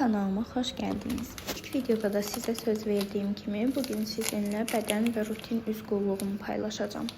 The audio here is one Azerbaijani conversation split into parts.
Kanalıma xoş gəldiniz. İlk videoda da sizə söz verdiyim kimi bugün sizinlə bədən və rutin üz qulluğumu paylaşacağım.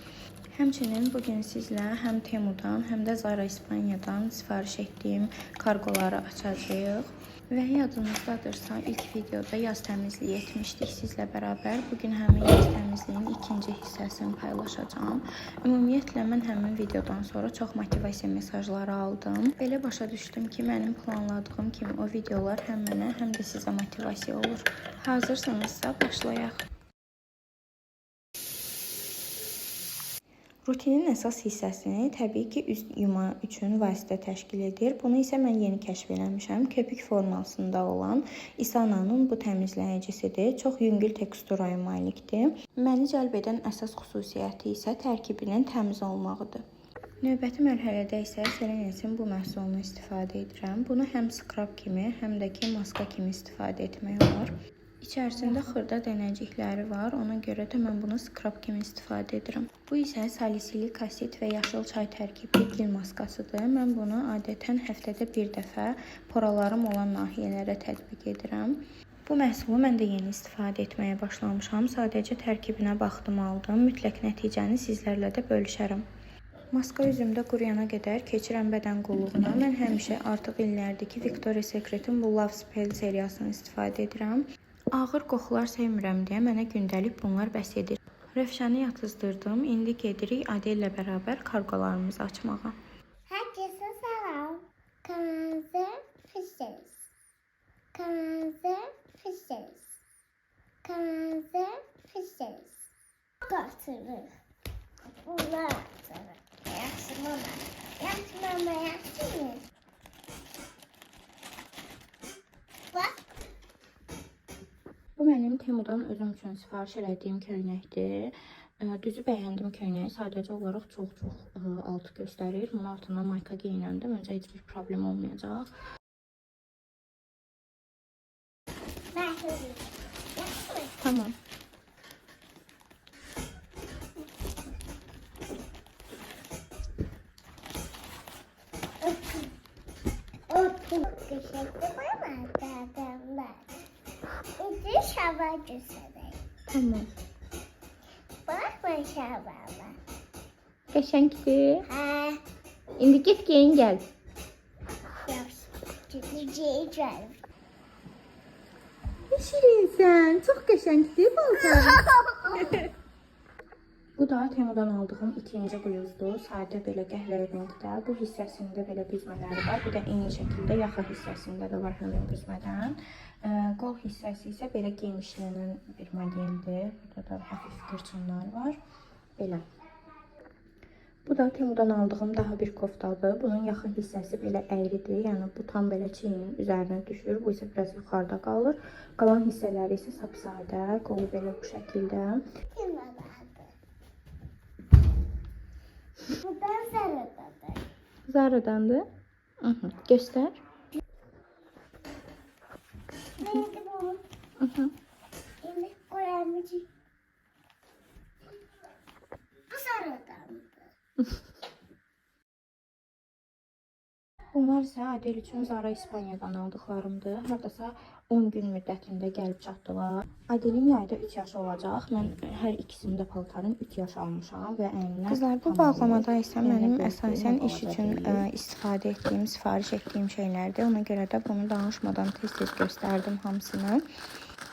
Həmçinin bugün sizlə həm Temudan, həm də Zara İspaniyadan sifariş etdiyim kargoları açacağıq. Və yadınızdadırsa ilk videoda yaz təmizliyi etmişdik sizlə bərabər. Bugün həmin yaz təmizliyin ikinci hissəsini paylaşacağım. Ümumiyyətlə mən həmin videodan sonra çox motivasiya mesajları aldım. Belə başa düşdüm ki, mənim planladığım kimi o videolar həm mənə, həm də sizə motivasiya olur. Hazırsınızsa başlayaq. Rutinin əsas hissəsini təbii ki, üz yuma üçün vasitə təşkil edir. Bunu isə mən yeni kəşf eləmişəm. Köpük formasında olan Isana'nın bu təmizləyicisidir. Çox yüngül teksturaya malikdir. Məni cəlb edən əsas xüsusiyyəti isə tərkibinin təmiz olmağıdır. Növbəti mərhələdə isə Selenex'in bu məhsulunu istifadə edirəm. Bunu həm skrab kimi, həm də ki, maska kimi istifadə etmək olar. İçərisində xırda dənəcikləri var, ona görə də mən bunu skrab kimi istifadə edirəm. Bu isə salisilik asid və yaşıl çay tərkibli gil maskasıdır. Mən bunu adətən həftədə bir dəfə poralarım olan nahiyələrə tətbiq edirəm. Bu məhsulu mən də yeni istifadə etməyə başlamışam. Sadəcə tərkibinə baxdım, aldım. Mütləq nəticəni sizlərlə də bölüşərəm. Maska üzümdə quruyana qədər keçirəm bədən qulluğuna. Mən həmişə artıq illərdir ki, Victoria's Secret'in bu Love Spell seriyasını istifadə edirəm. Ağır qoxular sevmirəm deyə mənə gündəlik bunlar bəs edir. Rövşəni yatızdırdım. İndi gedirik Adel ilə bərabər kargolarımızı açmağa. Hər kəsə salam. Kanalımıza xoş. Kanalımıza xoş. Kanalımıza xoş. Qaçırıq. Bunlar açırıq. Yaxşı mama. Yaxşı mama, yaxşı. Bax. Bu mənim Temudan özüm üçün sifariş elədiyim köynəkdir. Düzü bəyəndim köynəyi. Sadəcə olaraq çox altı göstərir. Bunun altından mayka geyinəndə məncə heç bir problem olmayacaq. Tamam. Şaba göstereyim. Tamam. Bakma şabama. Qəşəngdir. Ha. İndi get giyin gəl. Gideceğim. Ne şirinsən. Çox qəşəngdir paltarın. Bu da Temudan aldığım ikinci bluzdur. Sadə belə qəhvəyi rəngdə. Bu hissəsində belə büzmələri var. Bir də eyni şəkildə yaxa hissəsində də var həmin büzmədən. Qol hissəsi isə belə genişlənən bir modeldir. Burada da hafif qırçınlar var. Belə. Bu da Temudan aldığım daha bir koftadır. Bunun yaxın hissəsi belə əyridir. Yəni bu tam belə çiyinin üzərinə düşür. Bu isə biraz yuxarıda qalır. Qalan hissələri isə sapsadə. Qolu belə bu şəkildə. Buradan Zara'dadır. Zara'dandır. Göstər. Neydi bu? Şimdi koyalım. Bu Zara'dandı. Bunlar isə Adel üçün Zara İspaniyadan aldıqlarımdır. Haradasa 10 gün müddətində gəlib çatdılar. Adelin yayda 3 yaşı olacaq. Mən hər ikisində paltarın 3 yaş almışam və əyninə... Qızlar, bu bağlamada isə mənim əsasən iş üçün istifadə etdiyim, sifariş etdiyim şeylərdir. Ona görə də bunu danışmadan tez-tez göstərdim hamısını.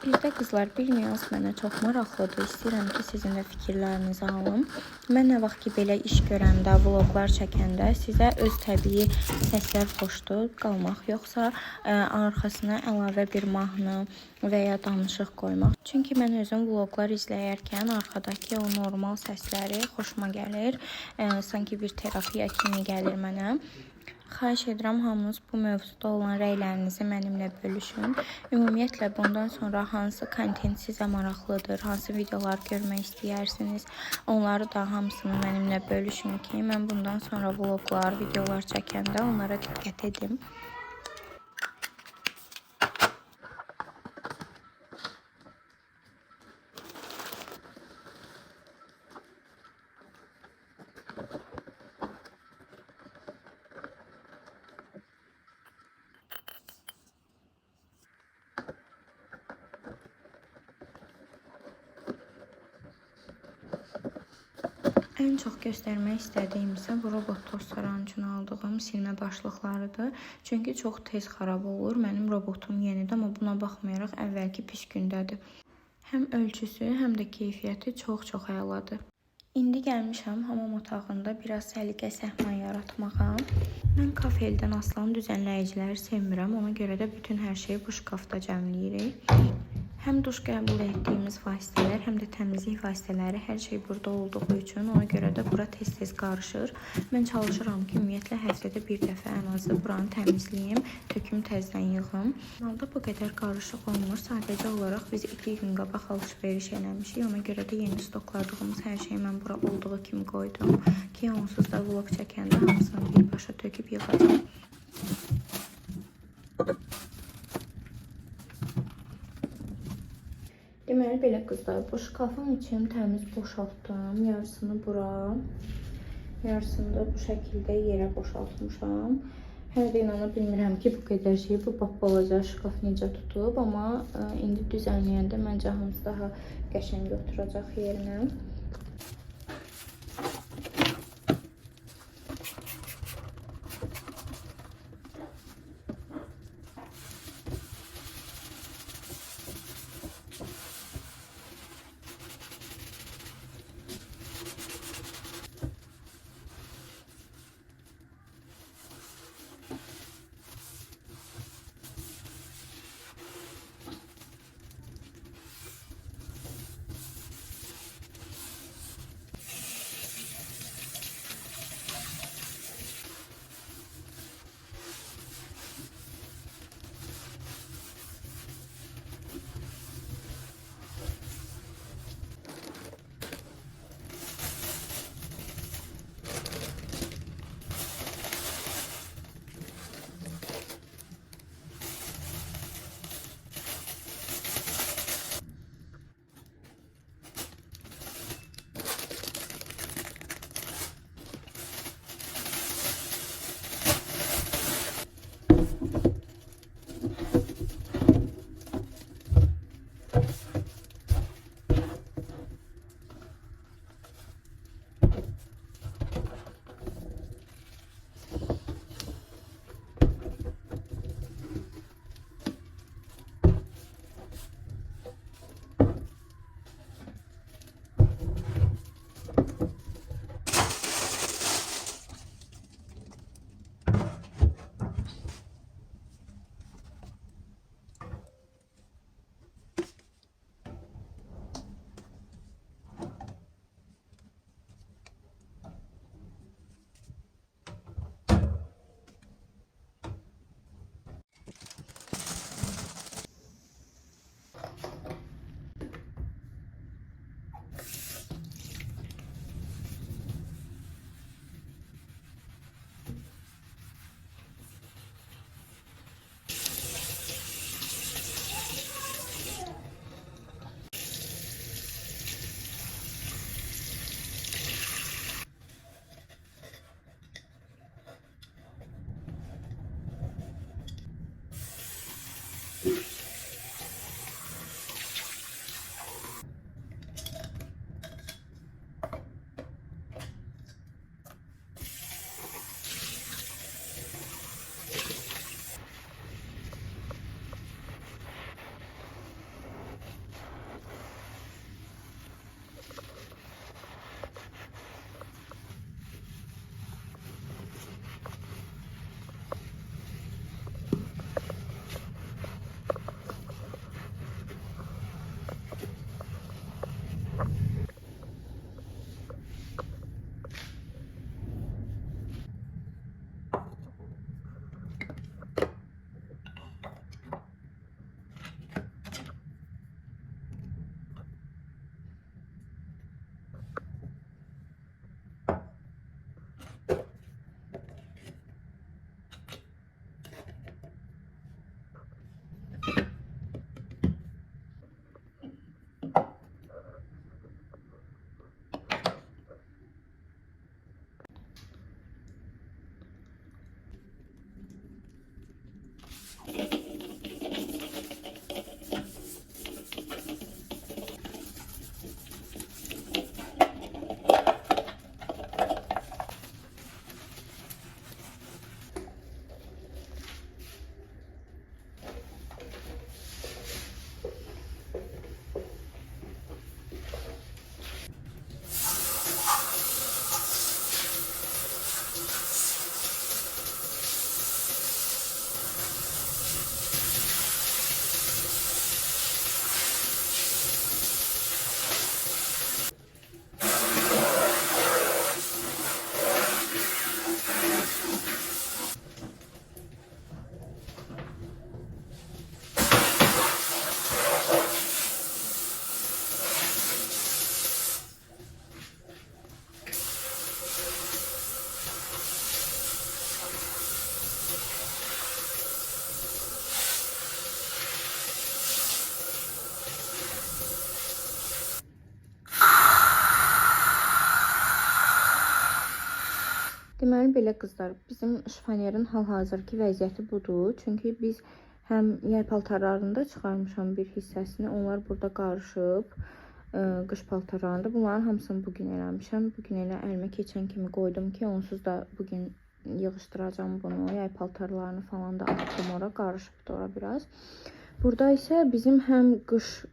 Bir də qızlar, bir nüans mənə çox maraqlıdır. İstəyirəm ki, sizin də fikirlərinizi alım. Mən nə vaxt ki, belə iş görəndə, vloqlar çəkəndə sizə öz təbii səslər xoşdur qalmaq, yoxsa arxasına əlavə bir mahnı və ya danışıq qoymaq. Çünki mən özüm vloqlar izləyərkən arxadakı o normal səsləri xoşuma gəlir. Sanki bir terapiya kimi gəlir mənə. Xahiş edirəm hamınız bu mövzuda olan rəylərinizi mənimlə bölüşün. Ümumiyyətlə bundan sonra hansı kontent sizə maraqlıdır, hansı videolar görmək istəyirsiniz, onları da hamısını mənimlə bölüşün ki, mən bundan sonra vloqlar, videolar çəkəndə onlara diqqət edim. Ən çox göstərmək istədiyim isə bu robot tostların üçün aldığım silmə başlıqlarıdır. Çünki çox tez xarab olur. Mənim robotum yenidir, amma buna baxmayaraq əvvəlki pis gündədir. Həm ölçüsü, həm də keyfiyyəti çox əladır. İndi gəlmişəm hamam otağında biraz səliqə səhman yaratmağa. Mən kafeldən asılan düzənləyiciləri sevmirəm. Ona görə də bütün hər şeyi bu şkafda cəmləyirik. Həm duş qəbul etdiyimiz vasitələr, həm də təmizlik vasitələri hər şey burada olduğu üçün ona görə də bura tez-tez qarışır. Mən çalışıram ki, ümumiyyətlə həftədə bir dəfə ən azı buranı təmizləyim, töküm təzədən yığım. Normalda bu qədər qarışıq olmur. Sadəcə olaraq biz 2 gün qabaq alış-veriş eləmişik. Ona görə də yeni stokladığımız hər şeyi mən bura olduğu kimi qoydum ki, onsuz da vlog çəkəndə hamısını birbaşa töküb yığacağam. Deməli, belə qızlar, bu şkafın içini təmiz boşaltdım. Yarısını bura, yarısını da bu şəkildə yerə boşaltmışam. Hələ də inana bilmirəm ki, bu qədər şeyi bu balaca şkaf necə tutub. Amma indi düzənləyəndə məncə hamısı daha qəşəng oturacaq yerinə. Deməli belə qızlar, bizim şifonyerin hal-hazırki vəziyyəti budur. Çünki biz həm yay paltarlarında çıxarmışam bir hissəsini, onlar burada qarışıb. Qış paltarlarında bunların hamısını bugün eləmişəm. Bugün elə əlimə keçən kimi qoydum ki, onsuz da bugün yığışdıracağım bunu. Yay paltarlarını falan da atdım ora, qarışıbdı ora biraz. Burada isə bizim həm qış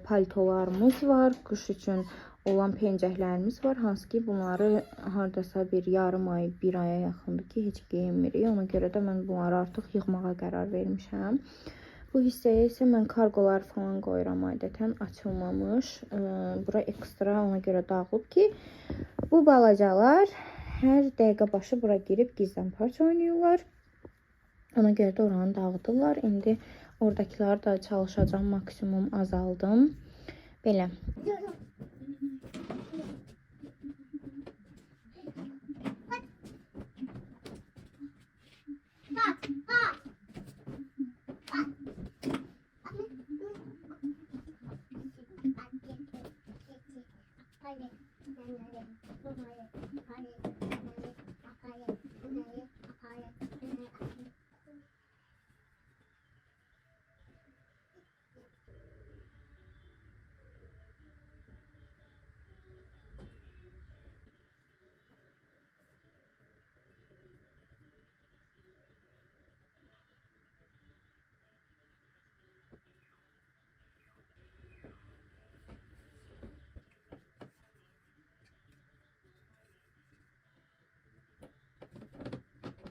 paltolarımız var, qış üçün olan pencəklərimiz var. Hansı ki bunları hardasa bir yarım ay, bir aya yaxındır ki heç geyinmirik. Ona görə də mən bunları artıq yığmağa qərar vermişəm. Bu hissəyə isə mən kargolar falan qoyuram adətən, açılmamış. Bura ekstra ona görə dağılıb ki, bu balacalar hər dəqiqə başı bura girib gizlən parça oynayırlar. Ona görə də oranı dağıdırlar. İndi oradakiləri da çalışacağım, maksimum azaldım. Belə.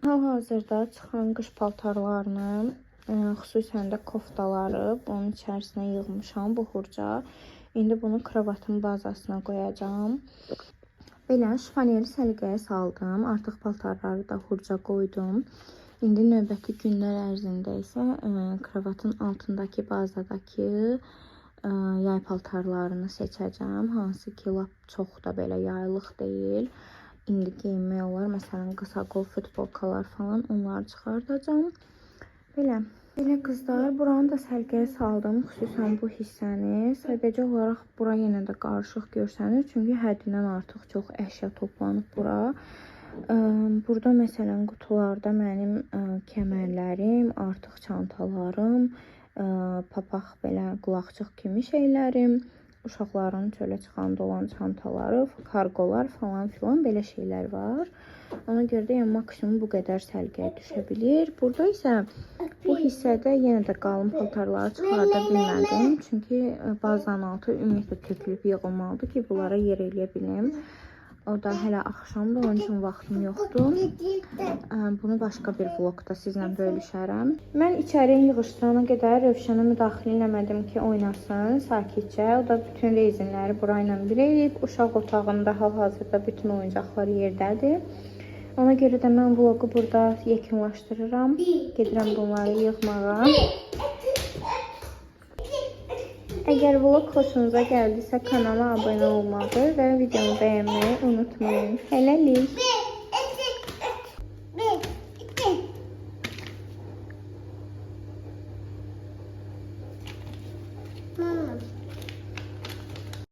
Hal-hazırda çıxan qış paltarlarını, xüsusən də koftaları bunun içərisinə yığmışam bu hurca. İndi bunu kravatın bazasına qoyacağım. Belə şifonyeri səliqəyə saldım. Artıq paltarları da hurca qoydum. İndi növbəti günlər ərzində isə kravatın altındakı bazadakı yay paltarlarını seçəcəm. Hansı ki lap çox da belə yaylıq deyil. İndi geyinmək olar. Məsələn, qısa qol futbolkalar falan onları çıxardacağım. Belə qızlar, buranı da səliqəyə saldım. Xüsusən bu hissəni. Sadəcə olaraq bura yenə də qarışıq görsənir. Çünki həddindən artıq çox əşya toplanıb bura. Burada məsələn qutularda mənim kəmərlərim, artıq çantalarım, papaq belə qulaqçıq kimi şeylərim, uşaqların çölə çıxanda olan çantaları, kargolar falan filan belə şeylər var. Ona görə də yəni maksimum bu qədər səliqəyə düşə bilir. Burada isə bu hissədə yenə də qalın paltarları çıxarda bilmədim. Çünki bazanın altı ümumiyyətlə tökülüb yığılmalıdır ki, bunlara yer eləyə bilim. O da hələ axşamdır, onun üçün vaxtım yoxdur. Bunu başqa bir vlogda sizlə bölüşərəm. Mən içəriyə yığışdırana qədər Rövşənə müdaxilə eləmədim ki, oynasın sakitcə. O da bütün rezinləri burayla bir eləyib. Uşaq otağında hal-hazırda bütün oyuncaqlar yerdədir. Ona görə də mən vlogu burada yekunlaşdırıram. Gedirəm bunları yığmağa. Əgər vlog xoşunuza gəldisə kanala abunə olmağı və videomu bəyənməyi unutmayın. Hələlik.